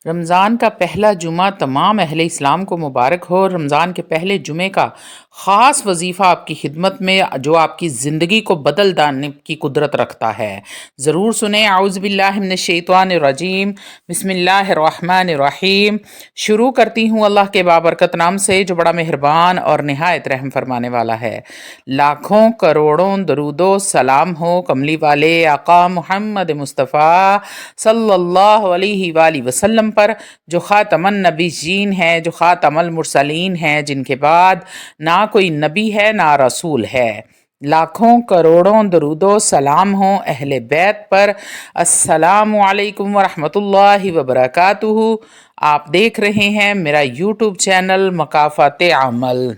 رمضان کا پہلا جمعہ تمام اہل اسلام کو مبارک ہو۔ رمضان کے پہلے جمعے کا خاص وظیفہ آپ کی خدمت میں جو آپ کی زندگی کو بدل ڈالنے کی قدرت رکھتا ہے، ضرور سنیں۔ اعوذ باللہ من الشیطان الرجیم، بسم اللہ الرحمن الرحیم۔ شروع کرتی ہوں اللہ کے بابرکت نام سے جو بڑا مہربان اور نہایت رحم فرمانے والا ہے۔ لاکھوں کروڑوں درود و سلام ہو کملی والے آقا محمد مصطفیٰ صلی اللہ علیہ وآلہ وسلم پر، جو خاتم النبیین ہیں، جو خاتم المرسلین ہیں، جن کے بعد نہ کوئی نبی ہے نہ رسول ہے۔ لاکھوں کروڑوں درود و سلام ہوں اہل بیت پر۔ السلام علیکم ورحمۃ اللہ وبرکاتہ۔ آپ دیکھ رہے ہیں میرا یوٹیوب چینل مکافات عمل۔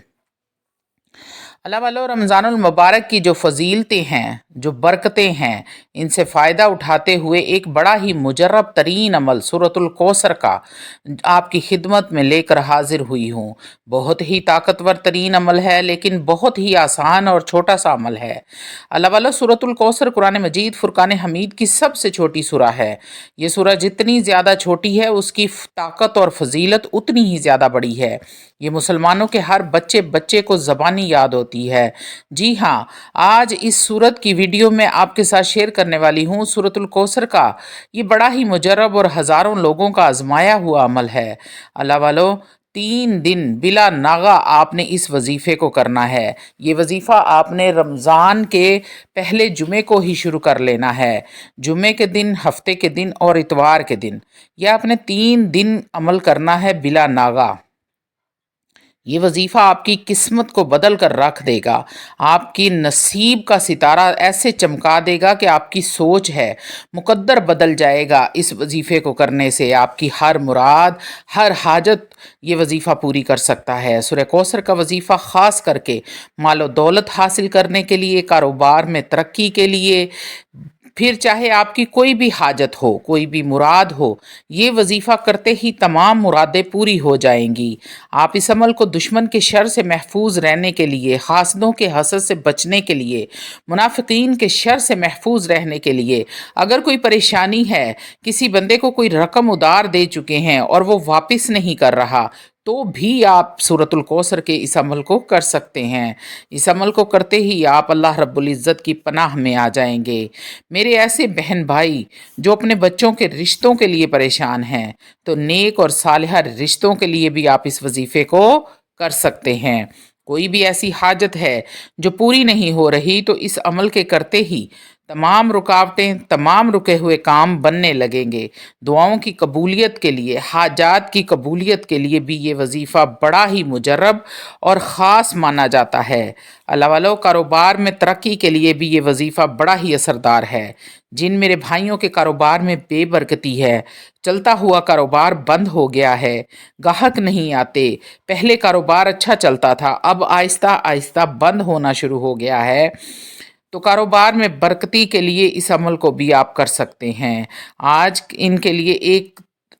اللہ والو، رمضان المبارک کی جو فضیلتیں ہیں، جو برکتیں ہیں، ان سے فائدہ اٹھاتے ہوئے ایک بڑا ہی مجرب ترین عمل سورۃ الکوثر کا آپ کی خدمت میں لے کر حاضر ہوئی ہوں۔ بہت ہی طاقتور ترین عمل ہے، لیکن بہت ہی آسان اور چھوٹا سا عمل ہے۔ اللہ والو، سورۃ الکوثر قرآن مجید فرقان حمید کی سب سے چھوٹی سورہ ہے۔ یہ سورہ جتنی زیادہ چھوٹی ہے، اس کی طاقت اور فضیلت اتنی ہی زیادہ بڑی ہے۔ یہ مسلمانوں کے ہر بچے کو زبانی یاد ہوتی ہے۔ جی ہاں، آج اس سورت کی ویڈیو میں آپ کے ساتھ شیئر کرنے والی ہوں سورۃ الکوثر کا یہ بڑا ہی مجرب اور ہزاروں لوگوں کا آزمایا ہوا عمل ہے۔ اللہ والو، 3 دن بلا ناغہ آپ نے اس وظیفے کو کرنا ہے۔ یہ وظیفہ آپ نے رمضان کے پہلے جمعے کو ہی شروع کر لینا ہے۔ جمعے کے دن، ہفتے کے دن اور اتوار کے دن، یہ آپ نے 3 دن عمل کرنا ہے بلا ناغہ۔ یہ وظیفہ آپ کی قسمت کو بدل کر رکھ دے گا، آپ کی نصیب کا ستارہ ایسے چمکا دے گا کہ آپ کی سوچ ہے، مقدر بدل جائے گا۔ اس وظیفے کو کرنے سے آپ کی ہر مراد، ہر حاجت یہ وظیفہ پوری کر سکتا ہے۔ سورہ کوثر کا وظیفہ خاص کر کے مال و دولت حاصل کرنے کے لیے، کاروبار میں ترقی کے لیے، پھر چاہے آپ کی کوئی بھی حاجت ہو، کوئی بھی مراد ہو، یہ وظیفہ کرتے ہی تمام مرادیں پوری ہو جائیں گی۔ آپ اس عمل کو دشمن کے شر سے محفوظ رہنے کے لیے، حاسدوں کے حسد سے بچنے کے لیے، منافقین کے شر سے محفوظ رہنے کے لیے، اگر کوئی پریشانی ہے، کسی بندے کو کوئی رقم ادھار دے چکے ہیں اور وہ واپس نہیں کر رہا، تو بھی آپ سورۃ الکوثر کے اس عمل کو کر سکتے ہیں۔ اس عمل کو کرتے ہی آپ اللہ رب العزت کی پناہ میں آ جائیں گے۔ میرے ایسے بہن بھائی جو اپنے بچوں کے رشتوں کے لیے پریشان ہیں، تو نیک اور صالحہ رشتوں کے لیے بھی آپ اس وظیفے کو کر سکتے ہیں۔ کوئی بھی ایسی حاجت ہے جو پوری نہیں ہو رہی، تو اس عمل کے کرتے ہی تمام رکاوٹیں، تمام رکے ہوئے کام بننے لگیں گے۔ دعاؤں کی قبولیت کے لیے، حاجات کی قبولیت کے لیے بھی یہ وظیفہ بڑا ہی مجرب اور خاص مانا جاتا ہے۔ اللہ والو، کاروبار میں ترقی کے لیے بھی یہ وظیفہ بڑا ہی اثردار ہے۔ جن میرے بھائیوں کے کاروبار میں بے برکتی ہے، چلتا ہوا کاروبار بند ہو گیا ہے، گاہک نہیں آتے، پہلے کاروبار اچھا چلتا تھا، اب آہستہ آہستہ بند ہونا شروع ہو گیا ہے، تو کاروبار میں برکتی کے لیے اس عمل کو بھی آپ کر سکتے ہیں۔ آج ان کے لیے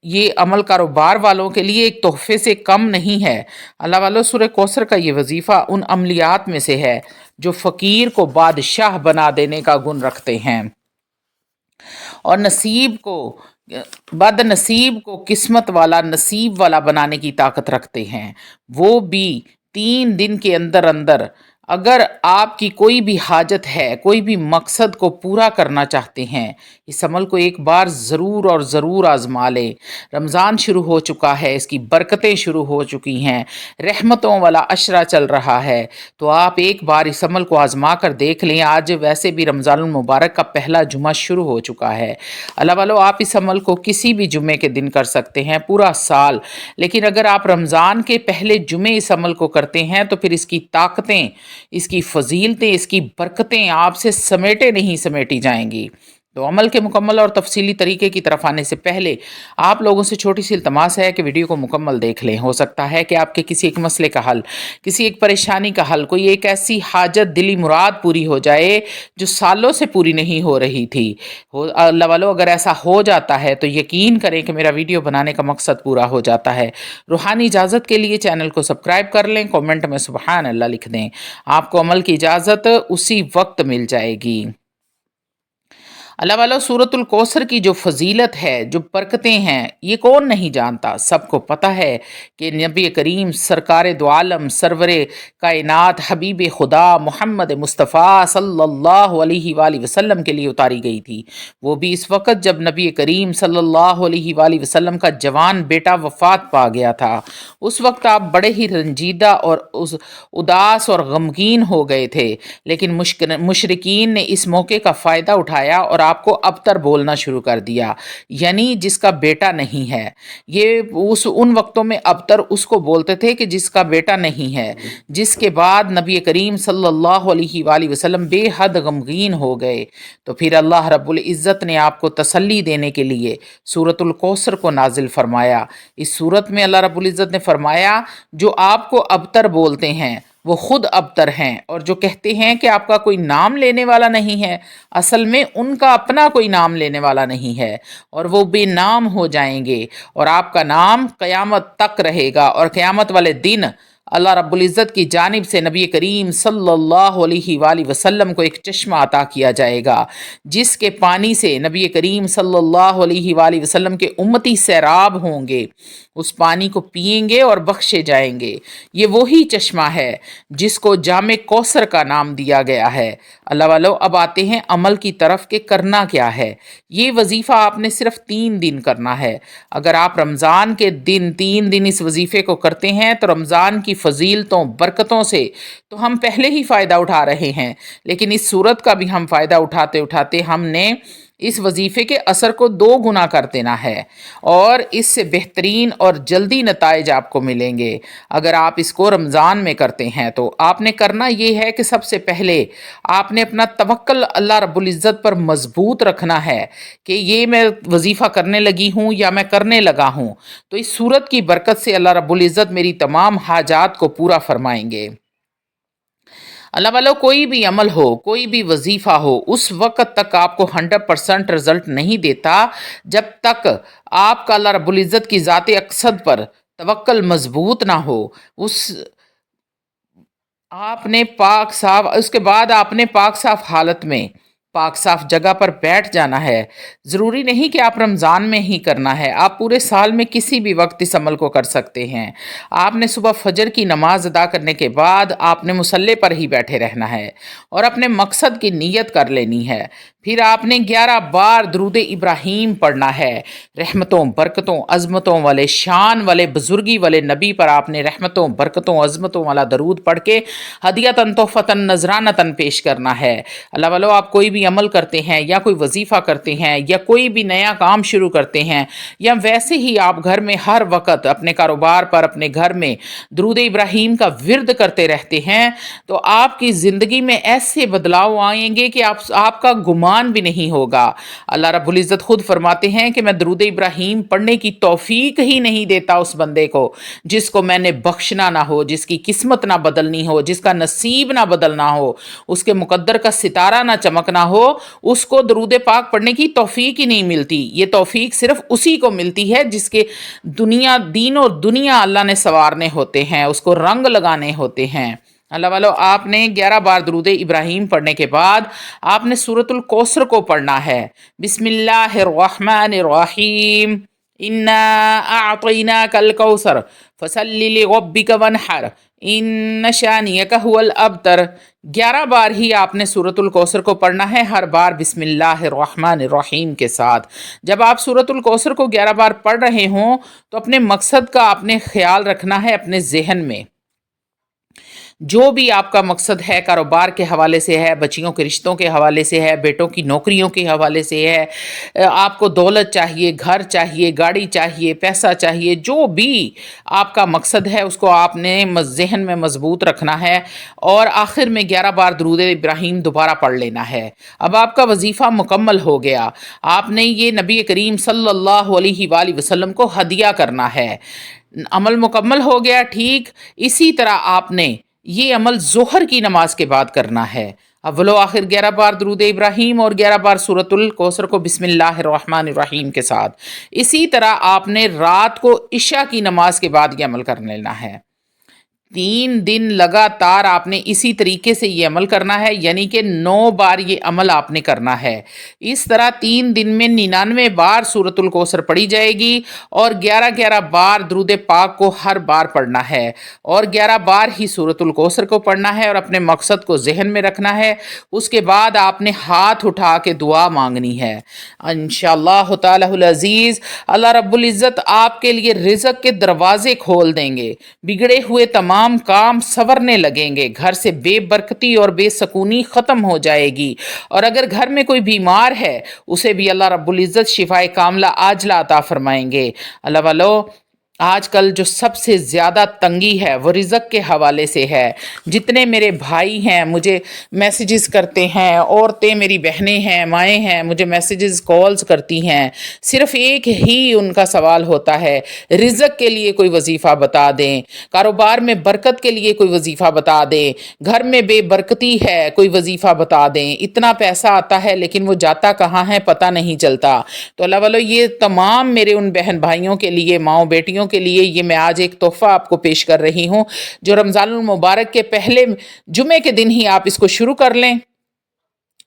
یہ عمل کاروبار والوں کے لیے ایک تحفے سے کم نہیں ہے۔ اللہ والو، سورہ کوثر کا یہ وظیفہ ان عملیات میں سے ہے جو فقیر کو بادشاہ بنا دینے کا گن رکھتے ہیں، اور بد نصیب کو قسمت والا، نصیب والا بنانے کی طاقت رکھتے ہیں۔ وہ بھی 3 دن کے اندر اندر اگر آپ کی کوئی بھی حاجت ہے، کوئی بھی مقصد کو پورا کرنا چاہتے ہیں، اس عمل کو ایک بار ضرور اور ضرور آزما لیں۔ رمضان شروع ہو چکا ہے، اس کی برکتیں شروع ہو چکی ہیں، رحمتوں والا عشرہ چل رہا ہے، تو آپ ایک بار اس عمل کو آزما کر دیکھ لیں۔ آج ویسے بھی رمضان المبارک کا پہلا جمعہ شروع ہو چکا ہے۔ اللہ والو، آپ اس عمل کو کسی بھی جمعے کے دن کر سکتے ہیں، پورا سال، لیکن اگر آپ رمضان کے پہلے جمعے اس عمل کو کرتے ہیں تو پھر اس کی طاقتیں، اس کی فضیلتیں، اس کی برکتیں آپ سے سمیٹی جائیں گی۔ تو عمل کے مکمل اور تفصیلی طریقے کی طرف آنے سے پہلے آپ لوگوں سے چھوٹی سی التماس ہے کہ ویڈیو کو مکمل دیکھ لیں۔ ہو سکتا ہے کہ آپ کے کسی ایک مسئلے کا حل، کسی ایک پریشانی کا حل، کوئی ایک ایسی حاجت، دلی مراد پوری ہو جائے جو سالوں سے پوری نہیں ہو رہی تھی۔ اللہ والو، اگر ایسا ہو جاتا ہے تو یقین کریں کہ میرا ویڈیو بنانے کا مقصد پورا ہو جاتا ہے۔ روحانی اجازت کے لیے چینل کو سبسکرائب کر لیں، کومنٹ میں سبحان اللہ لکھ دیں، آپ کو عمل کی اجازت اسی وقت مل جائے گی۔ اللہ वालों सूरतुल कौसर की जो फजीलत है, जो बरकतें हैं, ये कौन नहीं जानता। सबको पता है कि नबी करीम सरकार दो आलम सरवर कायनात हबीब खुदा मोहम्मद मुस्तफ़ा सल्लल्लाहु अलैहि वसल्लम के लिए उतारी गई थी। वो भी इस वक्त जब नबी करीम सल्लल्लाहु अलैहि वसल्लम का जवान बेटा वफात पा गया था। उस वक्त आप बड़े ही रंजीदा और उदास और गमगीन हो गए थे, लेकिन मुशरिकीन ने इस मौके का फ़ायदा उठाया और आपको अबतर बोलना शुरू कर दिया, यानी जिसका बेटा नहीं है। ये उन वक्तों में अबतर उसको बोलते थे कि जिसका बेटा नहीं है, जिसके बाद नबी करीम सल्लल्लाहु अलैहि वसल्लम बेहद गमगीन हो गए। तो फिर अल्लाह रब्बुल इज़्ज़त ने आपको तसल्ली देने के लिए सूरतुल कौसर को नाजिल फरमाया। इस सूरत में अल्लाह रब्बुल इज़्ज़त ने फरमाया, जो आपको अबतर बोलते हैं वो खुद अबतर हैं, और जो कहते हैं कि आपका कोई नाम लेने वाला नहीं है, असल में उनका अपना कोई नाम लेने वाला नहीं है, और वो बेनाम हो जाएंगे, और आपका नाम क़यामत तक रहेगा। और क़यामत वाले दिन अल्लाह रब्बुल इज़्ज़त की जानिब से नबी करीम सल्लल्लाहु अलैहि वसल्लम को एक चश्मा अता किया जाएगा, जिसके पानी से नबी करीम सल्लल्लाहु अलैहि वसल्लम के उम्मती सैराब होंगे, उस पानी को पिएंगे और बख्शे जाएंगे। ये वही चश्मा है जिसको जामे कौसर का नाम दिया गया है। अल्लाह वालों, अब आते हैं अमल की तरफ के करना क्या है। ये वजीफ़ा आपने सिर्फ 3 दिन करना है। अगर आप रमज़ान के दिन 3 दिन इस वजीफ़े को करते हैं तो रमज़ान की फजीलतों बरकतों से तो हम पहले ही फ़ायदा उठा रहे हैं, लेकिन इस सूरत का भी हम फ़ायदा उठाते उठाते हमने इस वजीफ़े के असर को 2 गुना कर देना है, और इससे बेहतरीन और जल्दी नताइज आपको मिलेंगे। अगर आप इसको रमज़ान में करते हैं तो आपने करना ये है कि सबसे पहले आपने अपना तवक्ल अल्लाह रब्बुल इज़्ज़त पर मजबूत रखना है कि ये मैं वजीफ़ा करने लगी हूँ या मैं करने लगा हूँ, तो इस सूरत की बरकत से अल्लाह रब्बुल इज़्ज़त मेरी तमाम हाजात को पूरा फरमाएंगे। अल्लाह वालों, कोई भी अमल हो, कोई भी वजीफ़ा हो, उस वक़्त तक आपको 100% रिज़ल्ट नहीं देता जब तक आपका अल्लाह रब्बुल इज़्ज़त की ज़ात अक़सद पर तवक्ल मजबूत ना हो। आपने पाक साफ उसके बाद आपने पाक साफ हालत में पाक साफ जगह पर बैठ जाना है। ज़रूरी नहीं कि आप रमज़ान में ही करना है, आप पूरे साल में किसी भी वक्त इस अमल को कर सकते हैं। आपने सुबह फजर की नमाज अदा करने के बाद आपने मुसल्ले पर ही बैठे रहना है और अपने मकसद की नीयत कर लेनी है। फिर आपने 11 बार दरूद इब्राहीम पढ़ना है। रहमतों बरकतों अज़मतों वाले शान वाले बुजुर्गी वाले नबी पर आपने रहमतों बरकतों अज़मतों वाला दरूद पढ़ के हदियतन तोहफ़तन नजरानतन पेश करना है। अल्लाह वालों, आप कोई भी अमल करते हैं या कोई वजीफ़ा करते हैं या कोई भी नया काम शुरू करते हैं या वैसे ही आप घर में हर वक्त अपने कारोबार पर अपने घर में दरूद इब्राहीम का विर्द करते रहते हैं, तो आपकी ज़िंदगी में ऐसे बदलाव आएंगे कि आपका गुमान भी नहीं होगा। अल्लाह रब्बुल इज़्ज़त खुद फरमाते हैं कि मैं दरूद इब्राहीम पढ़ने की तौफीक ही नहीं देता उस बंदे को जिसको मैंने बख्शना ना हो, जिसकी किस्मत ना बदलनी हो, जिसका नसीब ना बदलना हो, उसके मुकद्दर का सितारा ना चमकना हो, उसको दरूद पाक पढ़ने की तौफीक ही नहीं मिलती। ये तौफीक सिर्फ उसी को मिलती है जिसके दीन और दुनिया अल्लाह ने संवारने होते हैं, उसको रंग लगाने होते हैं। अल्लाह वालों, आपने 11 बार दरूद इब्राहीम पढ़ने के बाद आपने सूरतुल कौसर को पढ़ना है। बिस्मिल्लाहिर्रहमानिर्रहीम, इन्ना अअतैनाकल कौसर फसल्लि लिरब्बिका वनहर इन्न शानियका हुवल अबतर। 11 बार ही आपने सूरतुल कौसर को पढ़ना है, हर बार बिस्मिल्लाहिर्रहमानिर्रहीम के साथ। जब आप सूरतुल कौसर को 11 बार पढ़ रहे हों तो अपने मकसद का आपने ख्याल रखना है अपने जहन में। जो भी आपका मकसद है, कारोबार के हवाले से है, बच्चियों के रिश्तों के हवाले से है, बेटों की नौकरियों के हवाले से है, आपको दौलत चाहिए, घर चाहिए, गाड़ी चाहिए, पैसा चाहिए, जो भी आपका मकसद है उसको आपने जहन में मजबूत रखना है और आखिर में 11 बार दरूद इब्राहीम दोबारा पढ़ लेना है। अब आपका वजीफ़ा मुकम्मल हो गया। आपने ये नबी करीम सल्लल्लाहु अलैहि वसल्लम को हदिया करना है। अमल मुकम्मल हो गया। ठीक इसी तरह आपने ये अमल ज़ोहर की नमाज के बाद करना है। अव्वलो आखिर 11 बार दरूद इब्राहीम और 11 बार सूरतुल कौसर को बिस्मिल्लाहिर्रहमानिर्रहीम के साथ। इसी तरह आपने रात को इशा की नमाज के बाद ये अमल कर लेना है। 3 दिन लगातार आपने इसी तरीके से ये अमल करना है, यानी कि 9 बार ये अमल आपने करना है। इस तरह 3 दिन में 99 बार सूरतुल कौसर पढ़ी जाएगी और 11-11 बार दुरूद पाक को हर बार पढ़ना है और 11 बार ही सूरतुल कौसर को पढ़ना है और अपने मकसद को ज़हन में रखना है। उसके बाद आपने हाथ उठा के दुआ मांगनी है। इंशाअल्लाह ताला अज़ीज़ अल्लाह रब्बुल इज़्ज़त आपके लिए रिज़्क़ के दरवाज़े खोल देंगे, बिगड़े हुए तमाम काम संवरने लगेंगे, घर से बेबरकती और बेसकूनी ख़त्म हो जाएगी और अगर घर में कोई बीमार है उसे भी अल्लाह रब्बुल इज़्ज़त शिफाए कामला आजला अता फरमाएंगे। अल्लाह वालो, आजकल जो सबसे ज़्यादा तंगी है वो रिज़्क़ के हवाले से है। जितने मेरे भाई हैं मुझे मैसेजेस करते हैं, औरतें मेरी बहनें हैं, माएँ हैं, मुझे मैसेजेस कॉल्स करती हैं, सिर्फ़ एक ही उनका सवाल होता है, रिज़्क़ के लिए कोई वजीफ़ा बता दें, कारोबार में बरकत के लिए कोई वजीफ़ा बता दें, घर में बेबरकती है कोई वजीफ़ा बता दें, इतना पैसा आता है लेकिन वो जाता कहाँ है पता नहीं चलता। तो अल्लाह वालों, ये तमाम मेरे उन बहन भाइयों के लिए, माँओं बेटियों के लिए ये मैं आज एक तोहफ़ा आपको पेश कर रही हूँ जो रमज़ानुल मुबारक के पहले जुमे के दिन ही आप इसको शुरू कर लें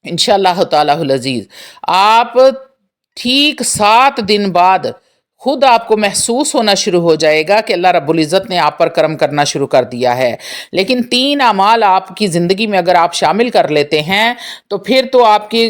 इंशाअल्लाह तालाहुल अज़ीज़। आप ठीक 7 दिन बाद खुद आपको महसूस होना शुरू हो जाएगा कि अल्लाह रब्बुल इज़्ज़त ने आप पर करम करना शुरू कर दिया है। लेकिन 3 अमाल आपकी ज़िंदगी में अगर आप शामिल कर लेते हैं तो फिर तो आपकी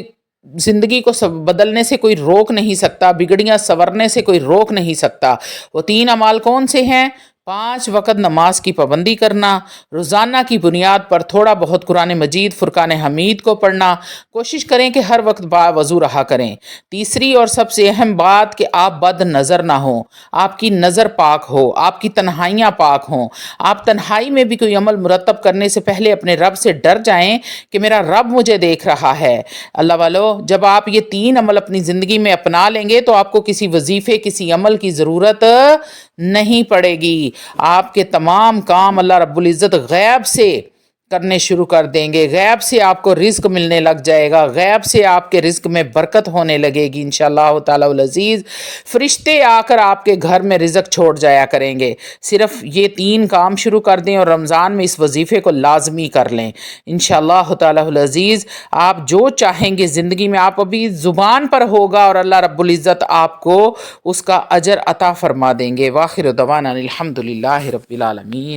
ज़िंदगी को सब बदलने से कोई रोक नहीं सकता, बिगड़ियाँ संवरने से कोई रोक नहीं सकता। वो 3 अमाल कौन से हैं? 5 वक़्त नमाज की पाबंदी करना, रोज़ाना की बुनियाद पर थोड़ा बहुत कुरान मजीद, फुरकान हमीद को पढ़ना, कोशिश करें कि हर वक्त बावज़ू रहा करें। तीसरी और सबसे अहम बात कि आप बद नज़र ना हो, आपकी नज़र पाक हो, आपकी तन्हाइयाँ पाक हों। आप तन्हाई में भी कोई अमल मुरतब करने से पहले अपने रब से डर जाएं कि मेरा रब मुझे देख रहा है। अल्लाह वालों, जब आप ये 3 अमल अपनी ज़िंदगी में अपना लेंगे तो आपको किसी वजीफ़े, किसी अमल की ज़रूरत नहीं पड़ेगी। आपके तमाम काम अल्लाह रब्बुल इज़्ज़त गैब से करने शुरू कर देंगे, गैब से आपको रिज़्क़ मिलने लग जाएगा, गैब से आपके रिज़्क़ में बरकत होने लगेगी इंशाअल्लाह ताला अज़ीज़। फ़रिश्ते आकर आपके घर में रिज़्क़ छोड़ जाया करेंगे। सिर्फ़ ये 3 काम शुरू कर दें और रमज़ान में इस वजीफ़े को लाजमी कर लें इंशाअल्लाह ताला अज़ीज़। आप जो चाहेंगे ज़िंदगी में आप अभी ज़ुबान पर होगा और अल्लाह रब्बुल इज़्ज़त आपको उसका अजर अता फ़रमा देंगे। वाखिर दवाना अनिल हम्दुलिल्लाहि रब्बिल आलमीन।